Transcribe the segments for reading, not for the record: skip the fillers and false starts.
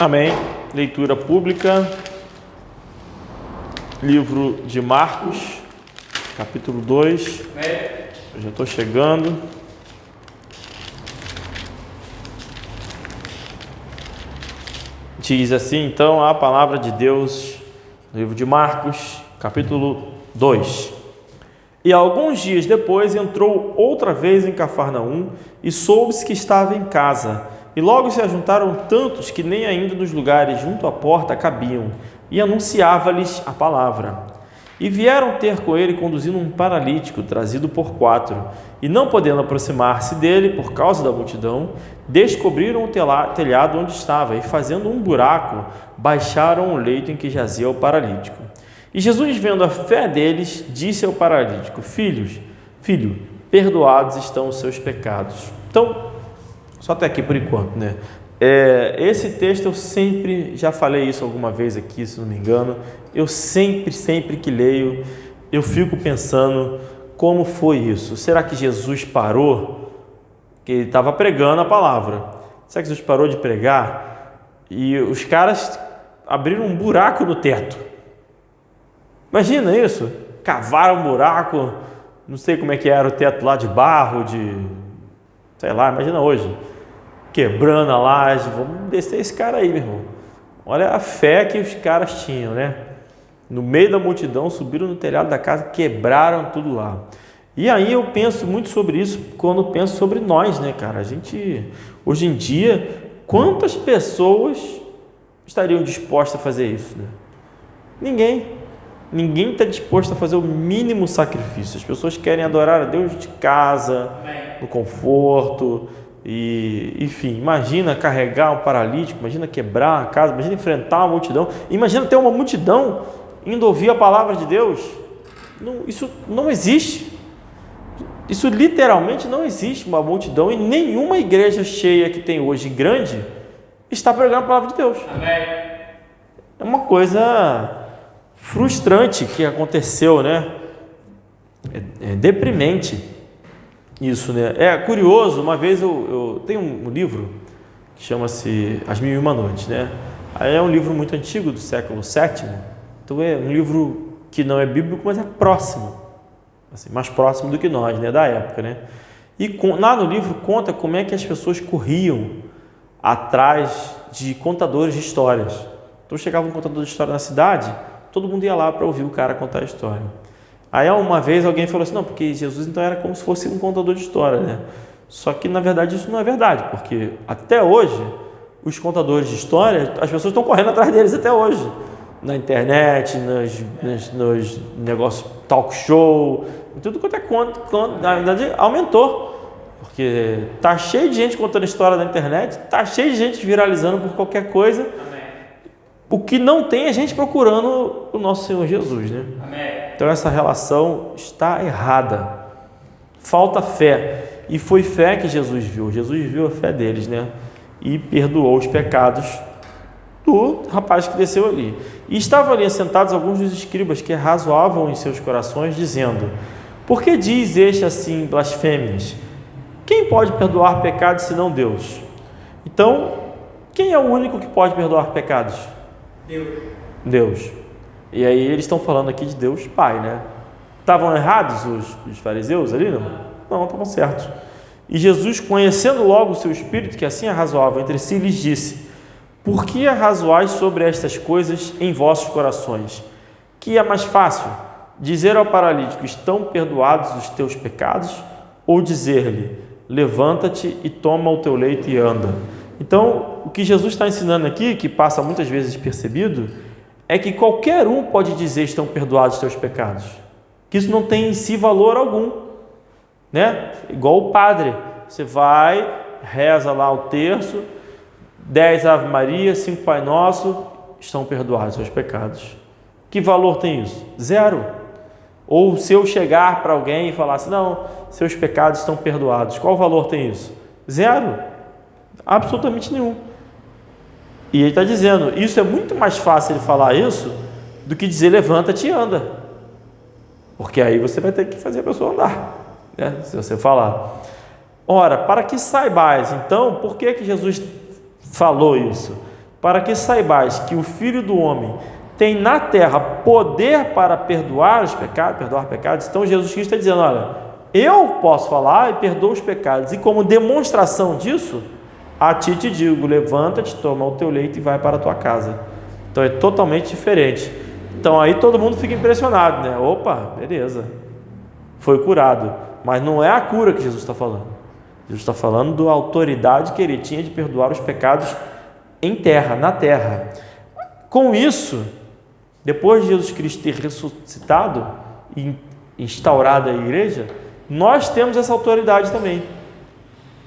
Amém. Leitura pública, livro de Marcos, capítulo 2. Eu já estou chegando. Diz assim, então, a palavra de Deus, no livro de Marcos, capítulo 2. E alguns dias depois entrou outra vez em Cafarnaum e soube-se que estava em casa. E logo se ajuntaram tantos que nem ainda nos lugares junto à porta cabiam, e anunciava-lhes a palavra. E vieram ter com ele conduzindo um paralítico, trazido por 4, e não podendo aproximar-se dele por causa da multidão, descobriram o telhado onde estava, e fazendo um buraco, baixaram o leito em que jazia o paralítico. E Jesus, vendo a fé deles, disse ao paralítico: Filho, perdoados estão os seus pecados. Então, só até aqui por enquanto, né? Esse texto eu sempre, já falei isso alguma vez aqui, se não me engano, eu sempre que leio, eu fico pensando como foi isso. Será que Jesus parou? Que ele estava pregando a palavra. Será que Jesus parou de pregar? E os caras abriram um buraco no teto. Imagina isso, cavaram um buraco, não sei como é que era o teto lá de barro, sei lá, imagina hoje, quebrando a laje, vamos descer esse cara aí, meu irmão. Olha a fé que os caras tinham, né? No meio da multidão, subiram no telhado da casa, quebraram tudo lá. E aí eu penso muito sobre isso quando penso sobre nós, né, cara? A gente, hoje em dia, quantas pessoas estariam dispostas a fazer isso, né? Ninguém está disposto a fazer o mínimo sacrifício. As pessoas querem adorar a Deus de casa, no conforto, e enfim, imagina carregar um paralítico, imagina quebrar a casa, imagina enfrentar uma multidão, imagina ter uma multidão indo ouvir a palavra de Deus. Isso não existe. Isso literalmente não existe, uma multidão, e nenhuma igreja cheia que tem hoje, grande, está pregando a palavra de Deus. Amém. É uma coisa frustrante que aconteceu, né? É deprimente isso, né? É curioso, uma vez eu tenho um livro que chama-se As Mil e Uma Noites, né? Aí é um livro muito antigo, do século VII, então é um livro que não é bíblico, mas é próximo, assim, mais próximo do que nós, né? Da época, né? E lá no livro conta como é que as pessoas corriam atrás de contadores de histórias. Então chegava um contador de história na cidade, todo mundo ia lá para ouvir o cara contar a história. Aí uma vez alguém falou assim, não, porque Jesus então era como se fosse um contador de história, né? Só que na verdade isso não é verdade, porque até hoje os contadores de história, as pessoas estão correndo atrás deles até hoje, na internet, nos negócios talk show, tudo quanto é conto, na verdade aumentou, porque tá cheio de gente contando história na internet, tá cheio de gente viralizando por qualquer coisa. O que não tem é gente procurando o nosso Senhor Jesus, né? Amém. Então essa relação está errada. Falta fé. E foi fé que Jesus viu. Jesus viu a fé deles, né? E perdoou os pecados do rapaz que desceu ali. E estavam ali assentados alguns dos escribas que razoavam em seus corações, dizendo: por que diz este assim blasfêmias? Quem pode perdoar pecados senão Deus? Então, quem é o único que pode perdoar pecados? Deus. E aí eles estão falando aqui de Deus Pai, né? Estavam errados os fariseus ali? Não, estavam certos. E Jesus, conhecendo logo o seu espírito, que assim arrazoava entre si, lhes disse: por que arrazoais sobre estas coisas em vossos corações? Que é mais fácil, dizer ao paralítico: estão perdoados os teus pecados? Ou dizer-lhe: levanta-te e toma o teu leito e anda? Então, o que Jesus está ensinando aqui, que passa muitas vezes despercebido, é que qualquer um pode dizer: estão perdoados os teus pecados, que isso não tem em si valor algum, né? Igual o padre, você vai, reza lá o terço, 10 Ave Maria, 5 Pai Nosso, estão perdoados os seus pecados. Que valor tem isso? Zero. Ou se eu chegar para alguém e falar assim: não, seus pecados estão perdoados, qual valor tem isso? Zero. Absolutamente nenhum. E ele está dizendo, isso é muito mais fácil ele falar isso do que dizer: levanta-te e anda, porque aí você vai ter que fazer a pessoa andar, né? Se você falar. Ora, para que saibais, então, por que Jesus falou isso? para que saibais que o Filho do Homem tem na terra poder para perdoar pecados. Então Jesus Cristo está dizendo, olha, eu posso falar e perdoo os pecados, e como demonstração disso, a ti te digo, levanta-te, toma o teu leito e vai para a tua casa. Então é totalmente diferente. Então aí todo mundo fica impressionado, né? Opa, beleza, foi curado, mas não é a cura que Jesus está falando. Jesus está falando da autoridade que ele tinha de perdoar os pecados em terra, na terra. Com isso, depois de Jesus Cristo ter ressuscitado e instaurado a igreja, nós temos essa autoridade também.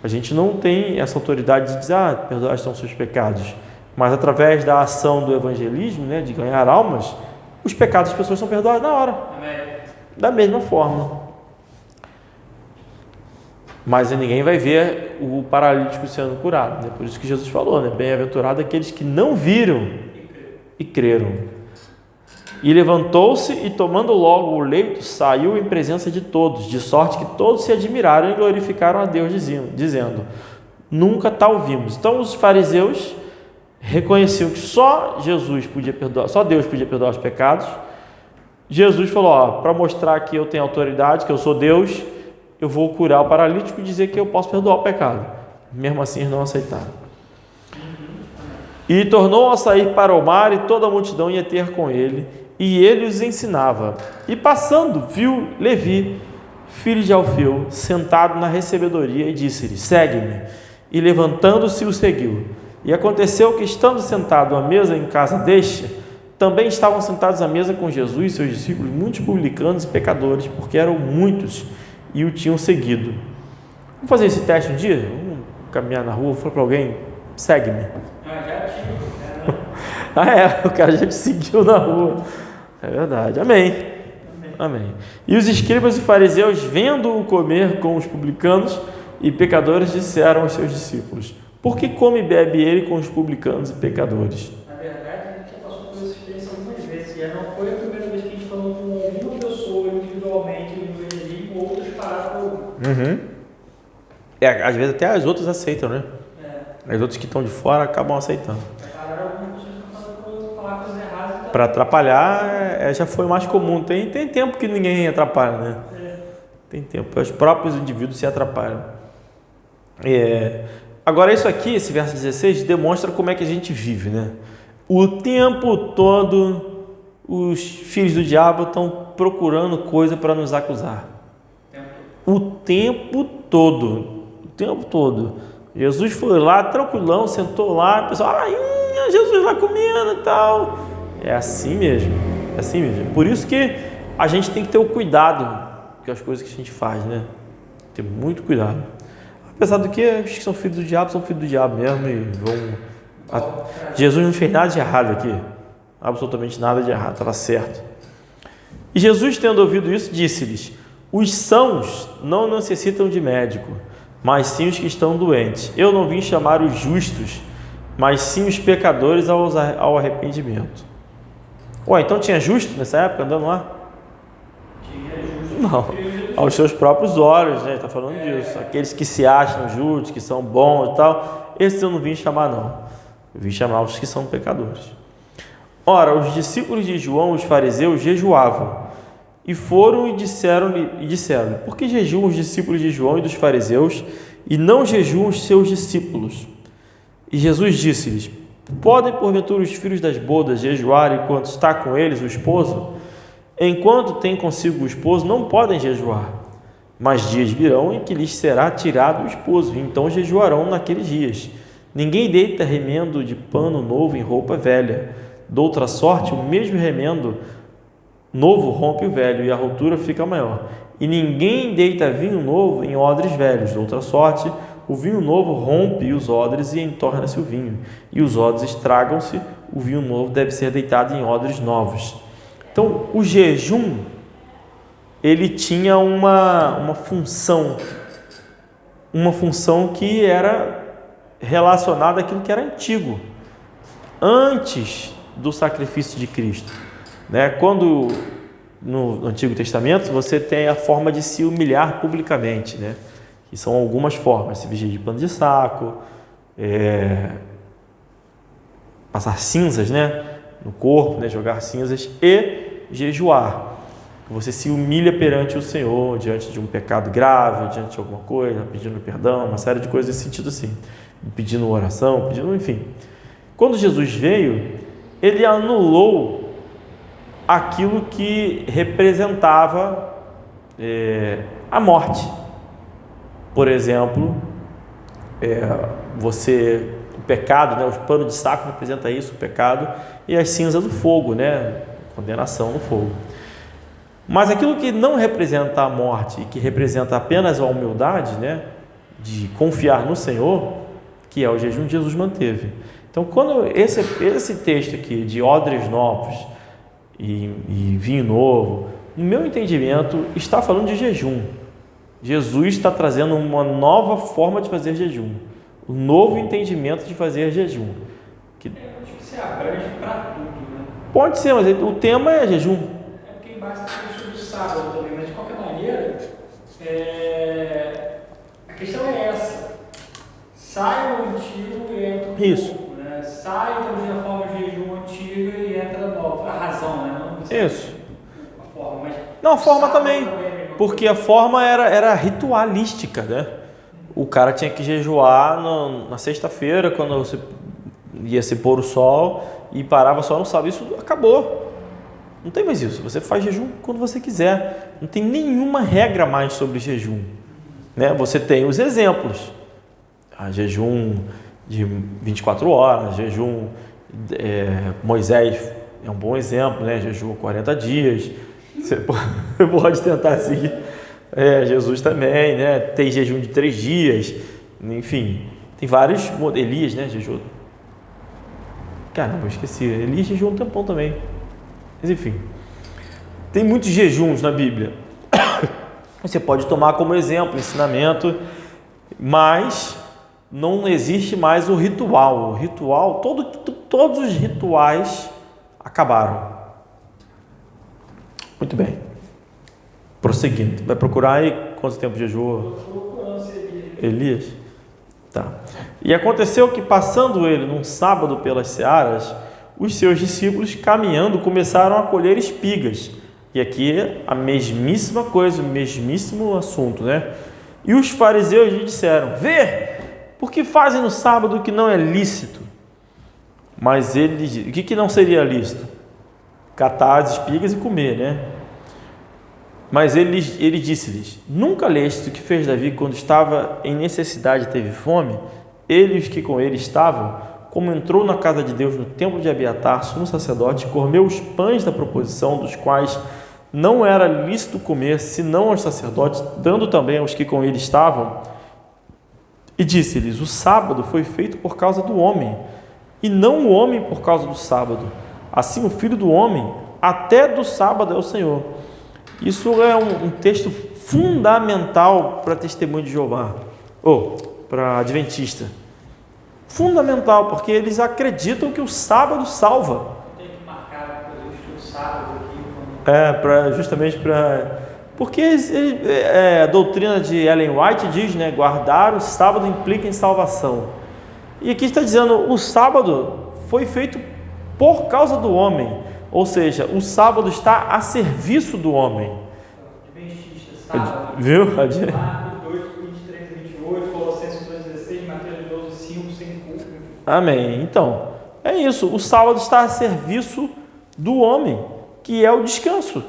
A gente não tem essa autoridade de dizer, perdoados estão os seus pecados, mas através da ação do evangelismo, né, de ganhar almas, os pecados das pessoas são perdoados na hora. Amém. Da mesma forma. Mas ninguém vai ver o paralítico sendo curado, né? Por isso que Jesus falou, né? Bem-aventurado aqueles que não viram e creram. E levantou-se e, tomando logo o leito, saiu em presença de todos, de sorte que todos se admiraram e glorificaram a Deus, dizendo, nunca tal vimos. Então os fariseus reconheciam que só Deus podia perdoar os pecados. Jesus falou, para mostrar que eu tenho autoridade, que eu sou Deus, eu vou curar o paralítico e dizer que eu posso perdoar o pecado. Mesmo assim, eles não aceitaram. E tornou a sair para o mar, e toda a multidão ia ter com ele, e ele os ensinava. E passando, viu Levi, filho de Alfeu, sentado na recebedoria, e disse-lhe, segue-me. E levantando-se, o seguiu. E aconteceu que, estando sentado à mesa em casa deste, também estavam sentados à mesa com Jesus e seus discípulos, muitos publicanos e pecadores, porque eram muitos, e o tinham seguido. Vamos fazer esse teste um dia? Vamos caminhar na rua, falar para alguém, segue-me. O cara já te seguiu na rua. É verdade, amém. E os escribas e fariseus, vendo-o comer com os publicanos e pecadores, disseram aos seus discípulos, por que come e bebe ele com os publicanos e pecadores? Na verdade, a gente já passou por essa experiência algumas vezes, e não foi a primeira vez que a gente falou com alguma pessoa individualmente no evangelismo, outros pararam. Às vezes até as outras aceitam, né? As outras que estão de fora acabam aceitando. Para atrapalhar, já foi mais comum. Tem tempo que ninguém atrapalha, né? Tem tempo. Os próprios indivíduos se atrapalham. Agora, isso aqui, esse verso 16, demonstra como é que a gente vive, né? O tempo todo, os filhos do diabo estão procurando coisa para nos acusar. O tempo todo. Jesus foi lá, tranquilão, sentou lá, o pessoal, Jesus lá comendo e tal. É assim mesmo. Por isso que a gente tem que ter o cuidado com as coisas que a gente faz, né? Ter muito cuidado. Apesar do que os que são filhos do diabo mesmo e vão... Jesus não fez nada de errado aqui. Absolutamente nada de errado, estava certo. E Jesus, tendo ouvido isso, disse-lhes, os sãos não necessitam de médico, mas sim os que estão doentes. Eu não vim chamar os justos, mas sim os pecadores ao arrependimento. Então tinha justo nessa época andando lá? Tinha justo. Não, aos seus próprios olhos, né? Está falando disso. Aqueles que se acham justos, que são bons e tal, esses eu não vim chamar, não. Eu vim chamar os que são pecadores. Ora, os discípulos de João, os fariseus, jejuavam. E foram e disseram, por que jejuam os discípulos de João e dos fariseus e não jejuam os seus discípulos? E Jesus disse-lhes, podem porventura os filhos das bodas jejuar enquanto está com eles o esposo? Enquanto tem consigo o esposo, não podem jejuar. Mas dias virão em que lhes será tirado o esposo, e então jejuarão naqueles dias. Ninguém deita remendo de pano novo em roupa velha. De outra sorte, o mesmo remendo novo rompe o velho, e a rotura fica maior. E ninguém deita vinho novo em odres velhos. De outra sorte, o vinho novo rompe os odres e entorna-se o vinho. E os odres estragam-se, o vinho novo deve ser deitado em odres novos. Então, o jejum, ele tinha uma função que era relacionada àquilo que era antigo, antes do sacrifício de Cristo. Né? Quando no Antigo Testamento você tem a forma de se humilhar publicamente, né? Que são algumas formas, se vestir de pano de saco, passar cinzas, né, no corpo, né, jogar cinzas, e jejuar. Você se humilha perante o Senhor, diante de um pecado grave, diante de alguma coisa, pedindo perdão, uma série de coisas nesse sentido assim, pedindo oração, pedindo, enfim. Quando Jesus veio, ele anulou aquilo que representava a morte. Por exemplo, o pecado, né, o pano de saco representa isso, o pecado, e as cinzas do fogo, né, condenação no fogo. Mas aquilo que não representa a morte e que representa apenas a humildade, né, de confiar no Senhor, que é o jejum, Jesus manteve. Então, quando esse texto aqui de odres novos e vinho novo, no meu entendimento, está falando de jejum. Jesus está trazendo uma nova forma de fazer jejum, um novo entendimento de fazer jejum. Acho que você abrange para tudo, né? Pode ser, mas o tema é jejum. É porque embaixo tem isso do sábado também, mas de qualquer maneira, a questão é essa. Sai o antigo e entra o novo, né? Sai então, da forma de jejum antiga e entra nova. A razão, né? Não isso. A forma, mas não, a forma também, porque a forma era ritualística, né? O cara tinha que jejuar na sexta-feira, quando você ia se pôr o sol, e parava só no sábado. Isso acabou. Não tem mais isso. Você faz jejum quando você quiser. Não tem nenhuma regra mais sobre jejum, né? Você tem os exemplos. Jejum de 24 horas, jejum, Moisés é um bom exemplo, né? Jejum 40 dias, você pode tentar seguir, Jesus também, né? Tem jejum de 3 dias, enfim, tem vários, Elias, né? Jejum, caramba, eu esqueci, Elias jejuou um tempão também, mas enfim, tem muitos jejuns na Bíblia, você pode tomar como exemplo, ensinamento, mas não existe mais o ritual. O ritual, todos os rituais acabaram. Muito bem. Prosseguindo. Vai procurar aí quanto tempo jejuou? Elias? Tá. E aconteceu que, passando ele num sábado pelas searas, os seus discípulos, caminhando, começaram a colher espigas. E aqui a mesmíssima coisa, o mesmíssimo assunto, né? E os fariseus lhe disseram: vê! Por que fazem no sábado o que não é lícito? Mas ele, o que não seria lícito? Catar as espigas e comer, né? Mas ele disse-lhes: nunca leste o que fez Davi quando estava em necessidade e teve fome? Ele e os que com ele estavam, como entrou na casa de Deus no templo de Abiatar, sumo sacerdote, comeu os pães da proposição, dos quais não era lícito comer, senão aos sacerdotes, dando também aos que com ele estavam. E disse-lhes: o sábado foi feito por causa do homem, e não o homem por causa do sábado. Assim o Filho do Homem, até do sábado é o Senhor. Isso é um texto fundamental para testemunho de Jeová, ou para adventista. Fundamental, porque eles acreditam que o sábado salva. Tem que marcar o sábado aqui. Justamente para... Porque a doutrina de Ellen White diz, né, guardar o sábado implica em salvação. E aqui está dizendo, o sábado foi feito por causa do homem, ou seja, o sábado está a serviço do homem. Adventista, sábado. Viu? Marcos 2, 23 a 28, Colossenses 2, 16, Mateus 12, 5, sem culpa. Amém. Então, é isso, o sábado está a serviço do homem, que é o descanso.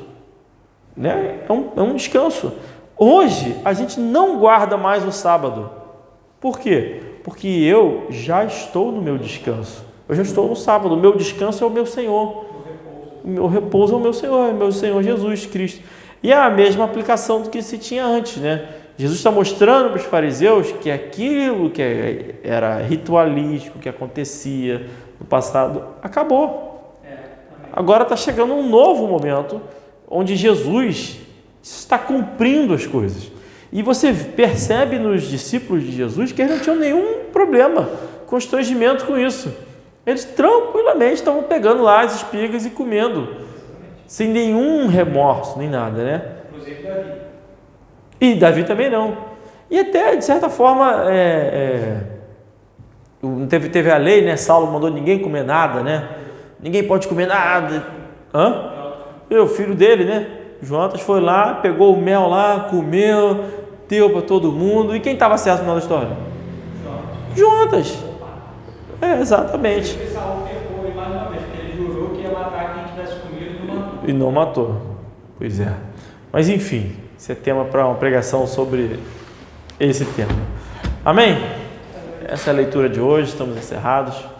Né? É um descanso. Hoje a gente não guarda mais o sábado. Por quê? Porque eu já estou no meu descanso. Eu já estou no sábado. O meu descanso é o meu Senhor. O meu repouso é o meu Senhor Jesus Cristo. E é a mesma aplicação do que se tinha antes, né? Jesus está mostrando para os fariseus que aquilo que era ritualístico, que acontecia no passado, acabou. Agora está chegando um novo momento onde Jesus está cumprindo as coisas. E você percebe nos discípulos de Jesus que eles não tinham nenhum problema, constrangimento com isso. Eles tranquilamente estavam pegando lá as espigas e comendo, sem nenhum remorso, nem nada, né? Inclusive Davi. E Davi também não. E até, de certa forma, teve a lei, né? Saulo mandou ninguém comer nada, né? Ninguém pode comer nada. Hã? O filho dele, né? Jonatas foi lá, pegou o mel lá, comeu, deu para todo mundo. E quem estava certo no final da história? Jonatas. Exatamente. Ele jurou que ia matar quem tivesse comido e não matou. E não matou. Pois é. Mas enfim, esse é tema para uma pregação sobre esse tema. Amém? Essa é a leitura de hoje, estamos encerrados.